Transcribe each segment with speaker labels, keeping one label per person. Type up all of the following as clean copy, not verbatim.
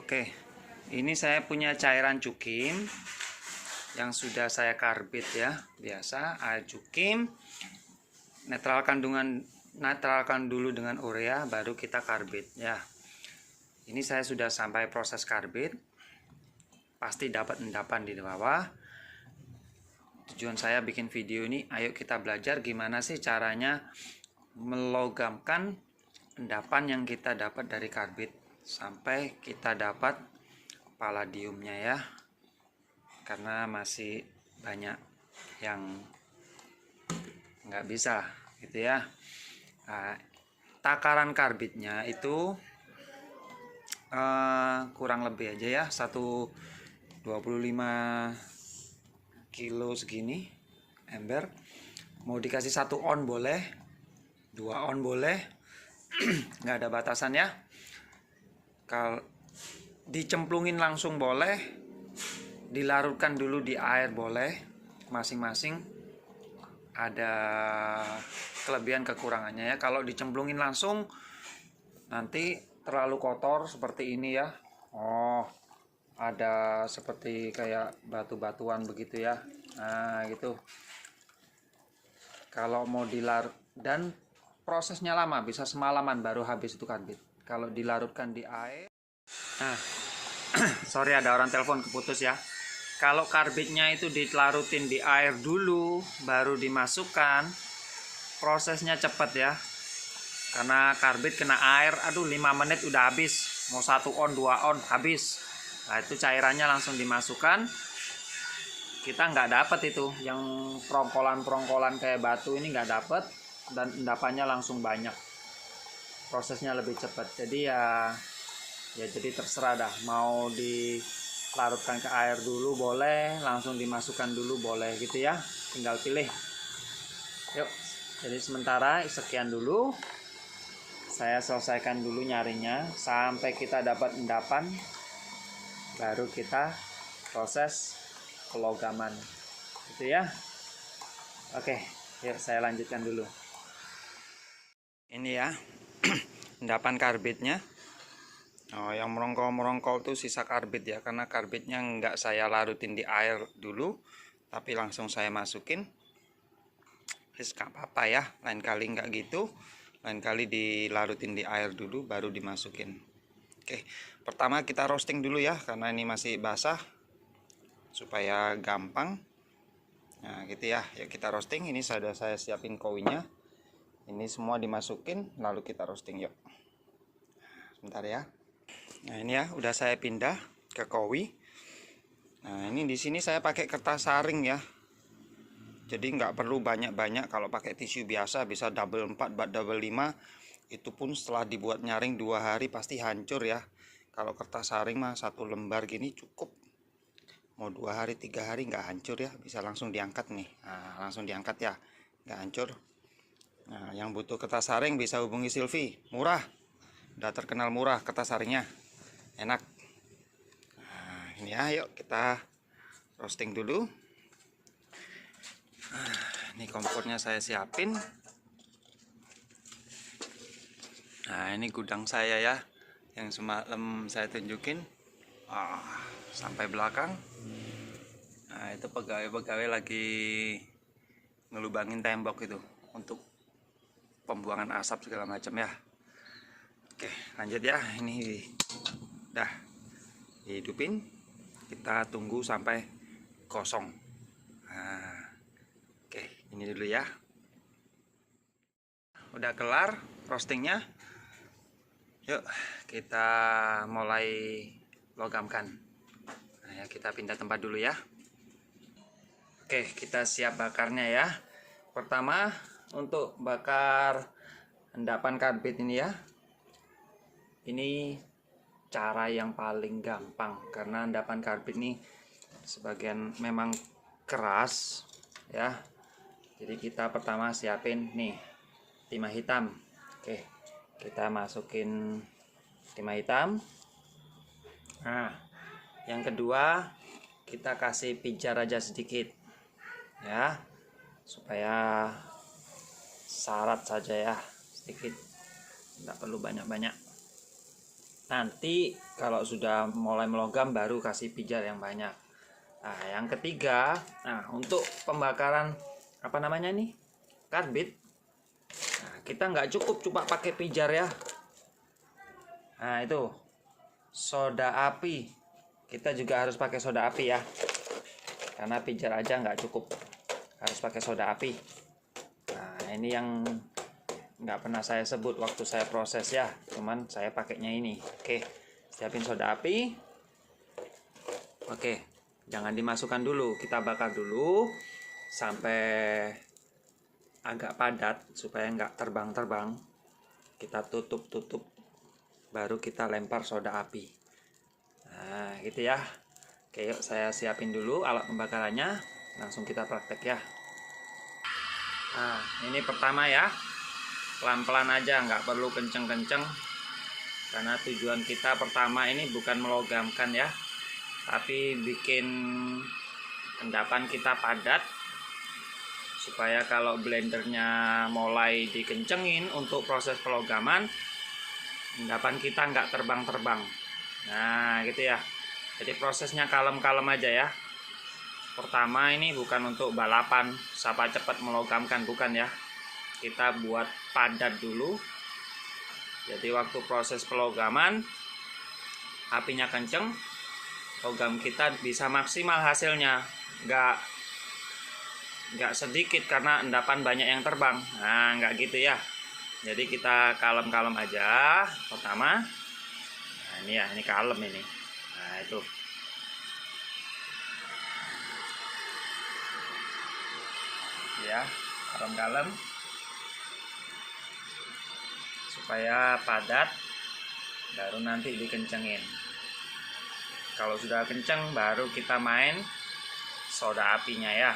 Speaker 1: Oke, ini saya punya cairan cukim yang sudah saya karbit ya, biasa air cukim. Netralkan dulu dengan urea, baru kita karbit ya. Ini saya sudah sampai proses karbit, pasti dapat endapan di bawah. Tujuan saya bikin video ini, ayo kita belajar gimana sih caranya melogamkan endapan yang kita dapat dari karbit sampai kita dapat palladiumnya ya, karena masih banyak yang nggak bisa gitu ya. Nah, takaran karbitnya itu kurang lebih aja ya, 125 kilo segini ember. Mau dikasih 1 on boleh, 2 on boleh, nggak ada batasan ya. Kalau dicemplungin langsung boleh, dilarutkan dulu di air boleh. Masing-masing ada kelebihan kekurangannya ya. Kalau dicemplungin langsung nanti terlalu kotor seperti ini ya. Ada seperti kayak batu-batuan begitu ya. Nah gitu. Kalau mau dilarut, dan prosesnya lama, bisa semalaman baru habis itu karbit. Kalau dilarutkan di air, nah sorry ada orang telepon keputus ya. Kalau karbitnya itu dilarutin di air dulu baru dimasukkan, prosesnya cepat ya. Karena karbit kena air, 5 menit udah habis. Mau 1 on 2 on habis. Nah itu cairannya langsung dimasukkan. Kita nggak dapat itu yang perongkolan kayak batu ini, nggak dapat, dan endapannya langsung banyak. Prosesnya lebih cepat. Jadi ya jadi terserah dah, mau dilarutkan ke air dulu boleh, langsung dimasukkan dulu boleh gitu ya, tinggal pilih. Yuk, jadi sementara sekian dulu, saya selesaikan dulu nyarinya sampai kita dapat endapan, baru kita proses pelogaman gitu ya. Oke, yuk saya lanjutkan dulu. Ini ya endapan karbitnya. Yang merongkol tuh sisa karbit ya, karena karbitnya nggak saya larutin di air dulu, tapi langsung saya masukin. Terus nggak apa-apa ya, lain kali nggak gitu, lain kali dilarutin di air dulu baru dimasukin. Oke, pertama kita roasting dulu ya, karena ini masih basah, supaya gampang. Nah gitu ya, yuk kita roasting. Ini sudah saya siapin kowinya, ini semua dimasukin lalu kita roasting. Yuk sebentar ya. Nah ini ya udah saya pindah ke kowi. Nah ini di sini saya pakai kertas saring ya, jadi nggak perlu banyak-banyak. Kalau pakai tisu biasa bisa double 4 double 5, itu pun setelah dibuat nyaring 2 hari pasti hancur ya. Kalau kertas saring mah 1 lembar gini cukup, mau 2 hari 3 hari nggak hancur ya, bisa langsung diangkat nih. Nah langsung diangkat ya, nggak hancur. Nah yang butuh kertas saring bisa hubungi Silvi, murah, udah terkenal murah kertas saringnya, enak. Nah ini ya, yuk kita roasting dulu. Ini kompornya saya siapin. Nah ini gudang saya ya, yang semalam saya tunjukin sampai belakang. Nah itu pegawai-pegawai lagi ngelubangin tembok itu untuk pembuangan asap segala macam ya. Oke lanjut ya, ini udah dihidupin, kita tunggu sampai kosong. Nah, oke ini dulu ya, udah kelar roastingnya. Yuk kita mulai logamkan. Nah ya, kita pindah tempat dulu ya. Oke, kita siap bakarnya ya. Pertama untuk bakar endapan karbit ini ya, ini cara yang paling gampang, karena endapan karbit ini sebagian memang keras ya. Jadi kita pertama siapin nih timah hitam. Oke, kita masukin timah hitam. Nah yang kedua kita kasih pijar aja sedikit ya, supaya syarat saja ya, sedikit, tidak perlu banyak-banyak. Nanti kalau sudah mulai melogam baru kasih pijar yang banyak. Nah, yang ketiga, nah untuk pembakaran apa namanya nih, karbit, nah, kita nggak cukup cuma pakai pijar ya. Nah itu soda api, kita juga harus pakai soda api ya, karena pijar aja nggak cukup, harus pakai soda api. Nah ini yang nggak pernah saya sebut waktu saya proses ya, cuman saya pakainya ini. Oke, siapin soda api. Oke, jangan dimasukkan dulu, kita bakar dulu sampai agak padat supaya nggak terbang-terbang. Kita tutup, baru kita lempar soda api. Nah gitu ya. Oke, yuk saya siapin dulu alat pembakarannya, langsung kita praktek ya. Nah ini pertama ya, pelan-pelan aja, nggak perlu kenceng-kenceng, karena tujuan kita pertama ini bukan melogamkan ya, tapi bikin endapan kita padat, supaya kalau blendernya mulai dikencengin untuk proses pelogaman, endapan kita nggak terbang-terbang. Nah gitu ya, jadi prosesnya kalem-kalem aja ya. Pertama ini bukan untuk balapan siapa cepat melogamkan, bukan ya, kita buat padat dulu. Jadi waktu proses pelogaman apinya kenceng, logam kita bisa maksimal hasilnya, nggak sedikit karena endapan banyak yang terbang. Nah nggak gitu ya, jadi kita kalem-kalem aja pertama. Nah ini ya, ini kalem ini. Nah itu ya, kalem-kalem supaya padat, baru nanti dikencengin. Kalau sudah kenceng baru kita main soda apinya ya.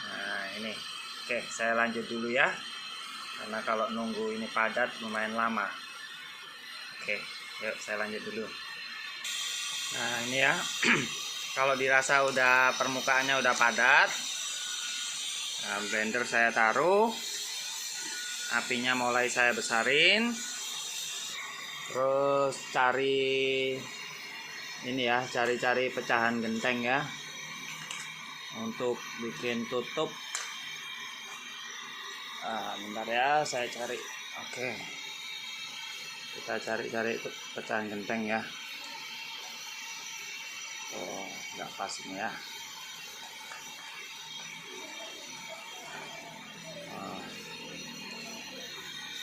Speaker 1: Nah ini, oke saya lanjut dulu ya, karena kalau nunggu ini padat lumayan lama. Oke, yuk saya lanjut dulu. Nah ini ya, kalau dirasa udah permukaannya udah padat, nah, blender saya taruh, apinya mulai saya besarin, terus cari ini ya, cari pecahan genteng ya, untuk bikin tutup. Bentar ya, saya cari. Oke, kita cari pecahan genteng ya. Oh nggak pas ini ya.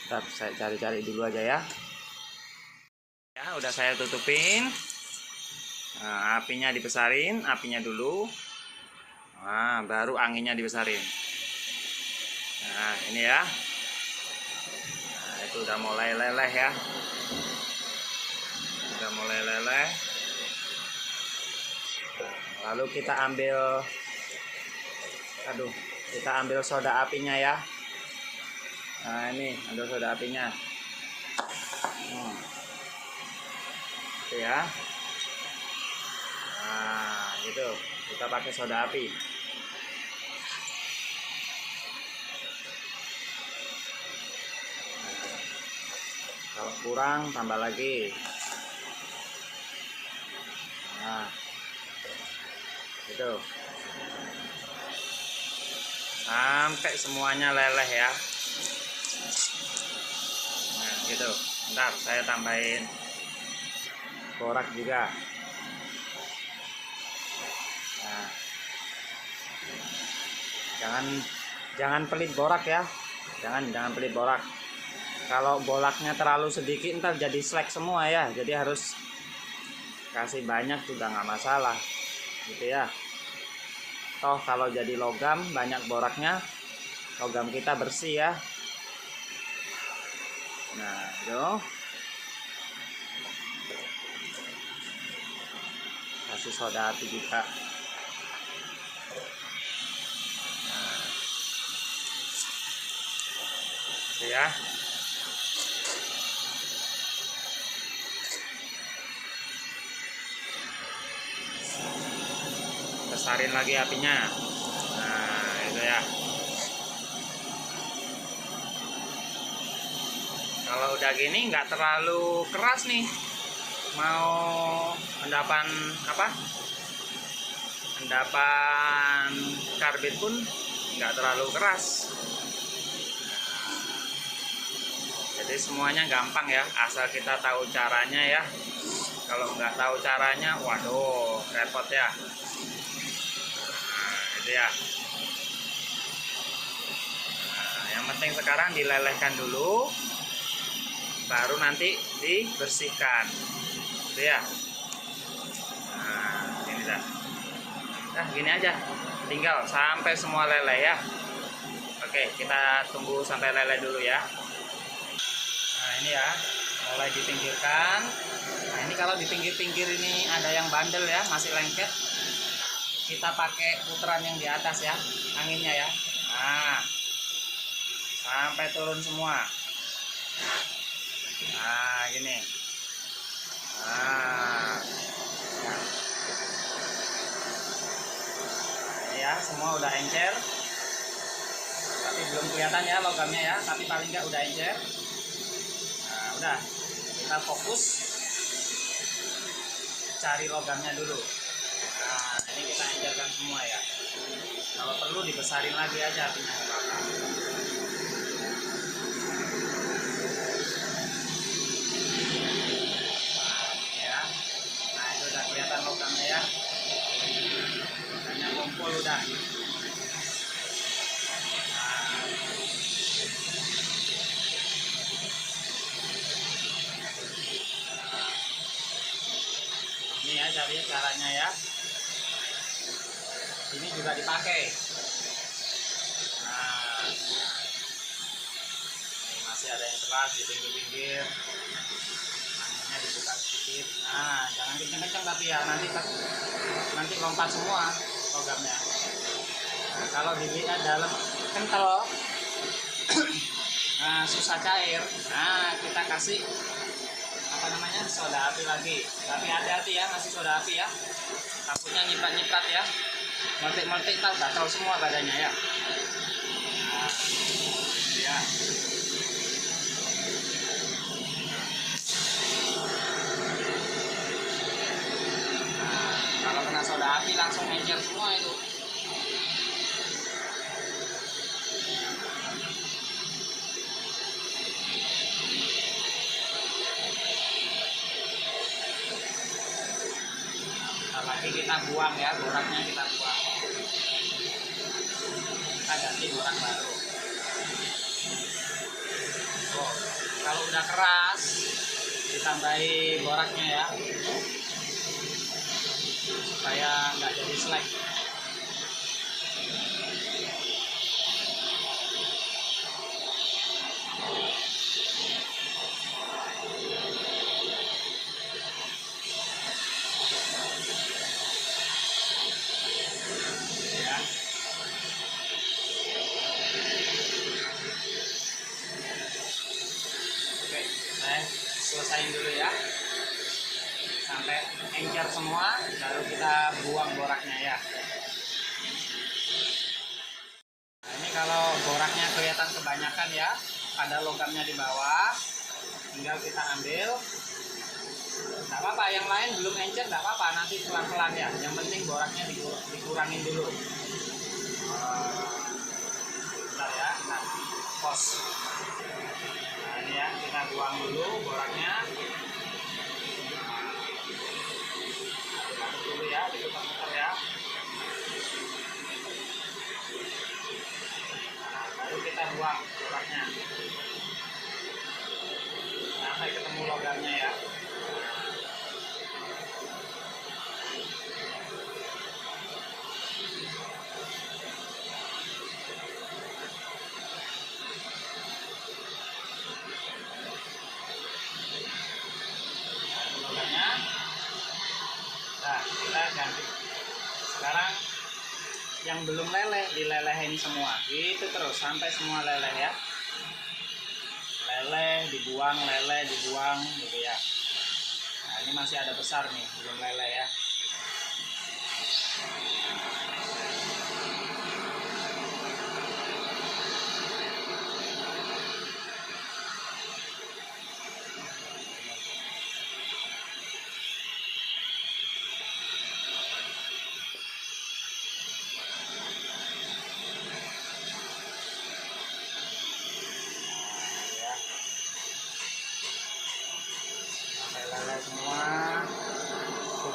Speaker 1: Bentar, saya cari dulu aja ya. Ya udah saya tutupin. Nah, apinya dibesarin, apinya dulu. Nah baru anginnya dibesarin. Nah ini ya, nah itu udah mulai leleh ya, udah mulai leleh. Lalu kita ambil soda apinya ya. Nah ini ambil soda apinya. Itu ya. Nah gitu, kita pakai soda api. Kalau kurang tambah lagi. Nah gitu, sampai semuanya leleh ya. Nah gitu, ntar saya tambahin borak juga. Nah jangan pelit borak ya, jangan pelit borak. Kalau boraknya terlalu sedikit ntar jadi slack semua ya, jadi harus kasih banyak juga nggak masalah gitu ya. Toh kalau jadi logam banyak boraknya, logam kita bersih ya. Nah itu, kasih soda api juga. Nah itu ya. Besarin lagi apinya. Nah itu ya. Kalau udah gini nggak terlalu keras nih, mau endapan apa? Endapan karbit pun nggak terlalu keras. Jadi semuanya gampang ya, asal kita tahu caranya ya. Kalau nggak tahu caranya, waduh, repot ya. Nah, gitu ya. Nah, yang penting sekarang dilelehkan dulu, baru nanti dibersihkan, gitu ya. Nah, ini dah. Nah, gini aja, tinggal sampai semua leleh ya. Oke, kita tunggu sampai leleh dulu ya. Nah, ini ya, mulai dipinggirkan. Nah, ini kalau di pinggir-pinggir ini ada yang bandel ya, masih lengket, kita pakai putaran yang di atas ya, anginnya ya. Nah, sampai turun semua. Nah, gini. Nah, ini ya, semua udah encer. Tapi belum kelihatan ya logamnya ya, tapi paling nggak udah encer. Nah, udah, kita fokus cari logamnya dulu. Nah, ini kita encerkan semua ya. Kalau perlu dibesarin lagi aja apinya. Kelihatan logamnya ya, logamnya kumpul udah. Nah, ini ya caranya ya, ini juga dipakai. Nah, ini masih ada yang keras di pinggir-pinggir, anginnya dibuka sedikit. Nah, jangan kenceng-kenceng tapi ya, nanti lompat semua logamnya. Nah, kalau dilihat dalam kental, nah, susah cair. Nah, kita kasih apa namanya, soda api lagi. Tapi hati-hati ya ngasih soda api ya, takutnya nyiprat-nyiprat ya, meletik-meletik, tahu semua badannya ya. Nah, ya. Kalau kena soda api langsung encer semua itu. Lagi kita buang ya, boraknya kita buang. Kita ganti borak baru. Oh, kalau udah keras ditambahi boraknya ya, supaya nggak jadi selek. Ya. Oke, saya selesain dulu ya, sampai encer semua, baru kita buang boraknya ya. Nah, ini kalau boraknya kelihatan kebanyakan ya, ada logamnya di bawah, tinggal kita ambil. Nggak apa-apa, yang lain belum encer nggak apa-apa, nanti pelan-pelan ya. Yang penting boraknya dikurangin dulu. Bentar ya, kita pos. Nah, ini ya, kita buang dulu boraknya. Diaduk dulu ya, diputar-putar ya. Nah, baru kita buang boraknya sampai ketemu logamnya ya. Nah, kita ganti. Sekarang yang belum leleh dilelehin semua, gitu terus sampai semua leleh ya. Leleh dibuang gitu ya. Nah, ini masih ada besar nih, belum leleh ya.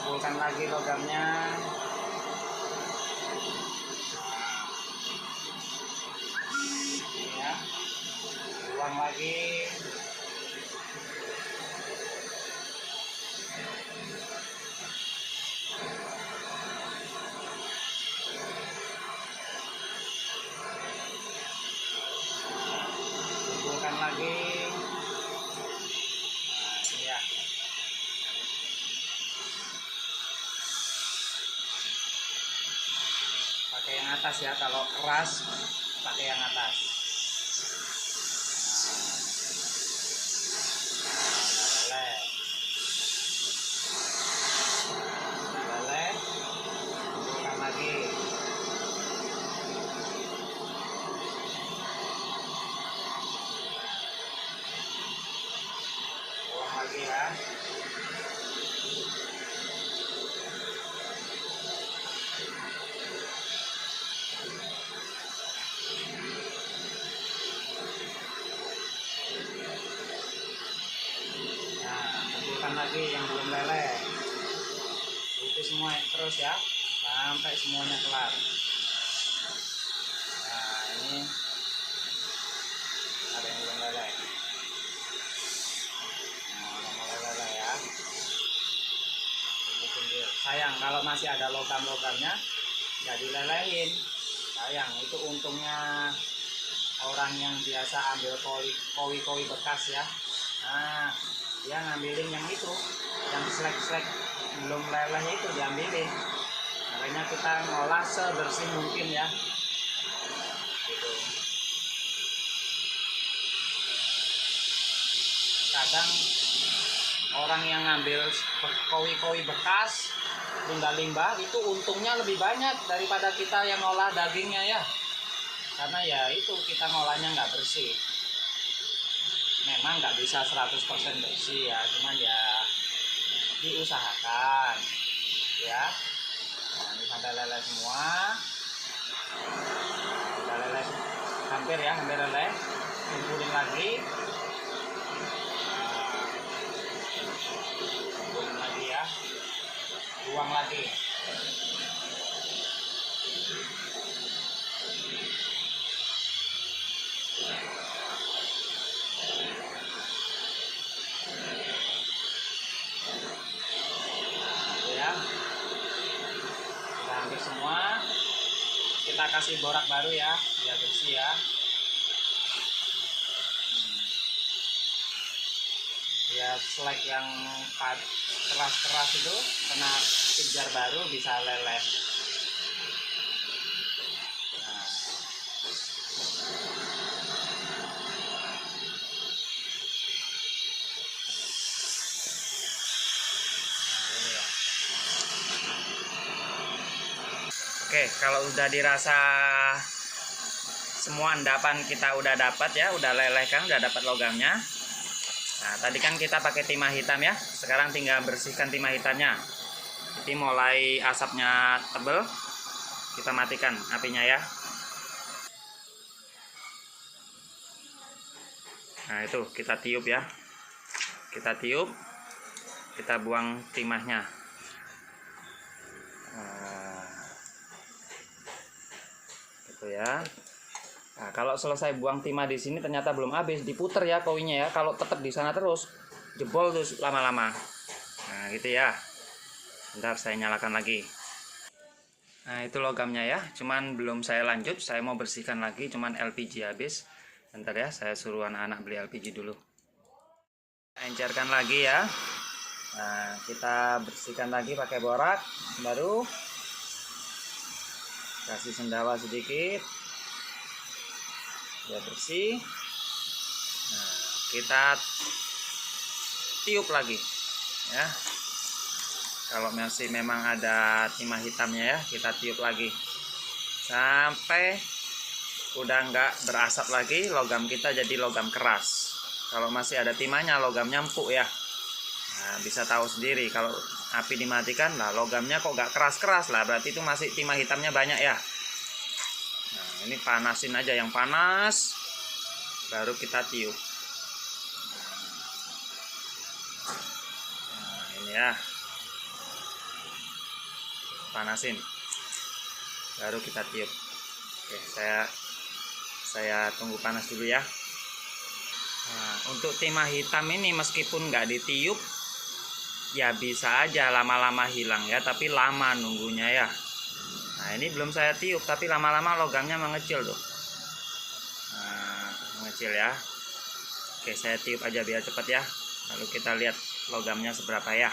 Speaker 1: kumpulkan lagi logamnya. Ini ya, buang lagi. Kumpulkan lagi. Nah, ini ya. Pakai yang atas ya, kalau keras pakai yang atas. Leleh, leleh, kumpulkan lagi. Buang lagi ya. Nah, kumpulkan lagi yang belum leleh. Itu semua terus ya, sampai semuanya kelar. Nah, ini ada yang belum leleh. Nah, udah mulai leleh ya. Tunggu-tunggu. Sayang kalau masih ada logam-logamnya, nggak dilelehin. Sayang, itu untungnya orang yang biasa ambil kowi-kowi bekas ya. Nah, dia ngambilin yang itu, yang slek-slek belum lelehnya itu diambilin. Makanya kita ngolah sebersih mungkin ya. Gitu. Kadang orang yang ngambil kowi-kowi bekas, limbah-limbah itu untungnya lebih banyak daripada kita yang ngolah dagingnya ya. Karena ya itu kita ngolahnya nggak bersih. Memang nggak bisa 100% bersih ya, cuman ya diusahakan ya. Nah, ini sampai leleh semua. Nah, udah leleh hampir ya, hampir leleh. Kumpulin lagi. Kumpulin lagi ya. Buang lagi. Ya, udah hampir semua. Kita kasih borak baru ya, biar bersih ya. Ya selek yang keras-keras itu kena pijar baru bisa leleh. Nah, ini ya. Oke, kalau udah dirasa semua endapan kita udah dapat ya, udah leleh kan, udah dapat logamnya. Nah, tadi kan kita pakai timah hitam ya. Sekarang tinggal bersihkan timah hitamnya. Jadi mulai asapnya tebel, kita matikan apinya ya. Nah, itu kita tiup ya. Kita tiup, kita buang timahnya. Gitu ya. Nah, kalau selesai buang timah di sini ternyata belum habis, diputer ya kowinya ya. Kalau tetap di sana terus, jebol terus lama-lama. Nah, gitu ya. Bentar saya nyalakan lagi. Nah, itu logamnya ya. Cuman belum saya lanjut, saya mau bersihkan lagi, cuman LPG habis. Bentar ya, saya suruh anak-anak beli LPG dulu. Encerkan lagi ya. Nah, kita bersihkan lagi pakai borak baru. Kasih sendawa sedikit. Biar bersih. Nah, kita tiup lagi ya. Kalau masih memang ada timah hitamnya ya, kita tiup lagi sampai udah nggak berasap lagi. Logam kita jadi logam keras. Kalau masih ada timahnya, logamnya empuk ya. Nah, bisa tahu sendiri kalau api dimatikan lah, logamnya kok nggak keras-keras lah, berarti itu masih timah hitamnya banyak ya. Nah, ini panasin aja yang panas, baru kita tiup. Nah, ini ya. panasin, baru kita tiup. Oke, saya tunggu panas dulu ya. Nah, untuk timah hitam ini meskipun nggak ditiup ya bisa aja lama-lama hilang ya, tapi lama nunggunya ya. Nah, ini belum saya tiup tapi lama-lama logamnya mengecil tuh. Nah, mengecil ya. Oke, saya tiup aja biar cepet ya. Lalu kita lihat logamnya seberapa ya.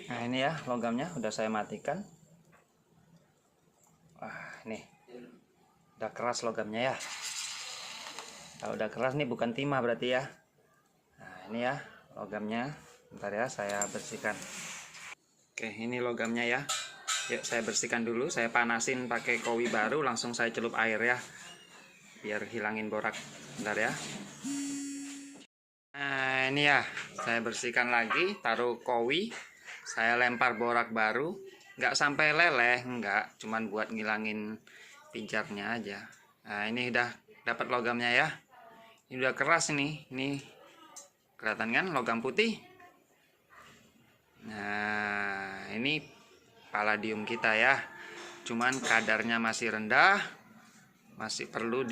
Speaker 1: Nah, ini ya logamnya udah saya matikan. Wah, nih udah keras logamnya ya. Kalau udah keras nih bukan timah berarti ya. Nah, ini ya logamnya. Bentar ya, saya bersihkan. Oke, ini logamnya ya. Yuk saya bersihkan dulu. Saya panasin pakai kowi baru, langsung saya celup air ya, biar hilangin borak. Bentar ya. Nah, ini ya, saya bersihkan lagi, taruh kowi, saya lempar borak baru. Nggak sampai leleh, nggak, cuman buat ngilangin pincarnya aja. Nah, ini udah dapat logamnya ya. Ini udah keras ini kelihatan kan logam putih. Nah, ini palladium kita ya, cuman kadarnya masih rendah, masih perlu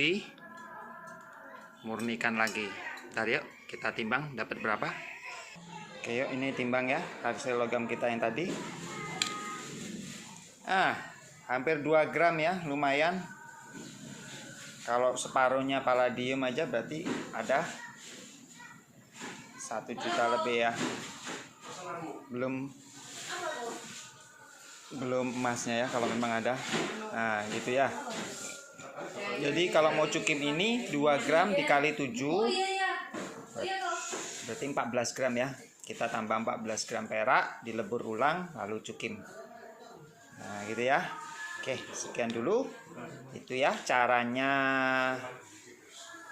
Speaker 1: dimurnikan lagi. Ntar yuk kita timbang dapat berapa. Oke, yuk ini timbang ya hasil logam kita yang tadi. Hampir 2 gram ya, lumayan. Kalau separuhnya palladium aja berarti ada 1 juta lebih ya. Belum emasnya ya kalau memang ada. Nah gitu ya. Jadi kalau mau cukim ini 2 gram dikali 7 berarti 14 gram ya. Kita tambah 14 gram perak, dilebur ulang lalu cukim. Nah gitu ya. Oke, sekian dulu. Itu ya caranya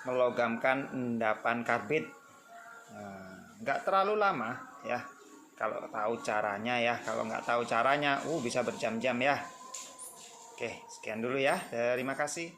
Speaker 1: melogamkan endapan karbit. Nggak terlalu lama ya kalau tahu caranya ya. Kalau nggak tahu caranya bisa berjam-jam ya. Oke, sekian dulu ya, terima kasih.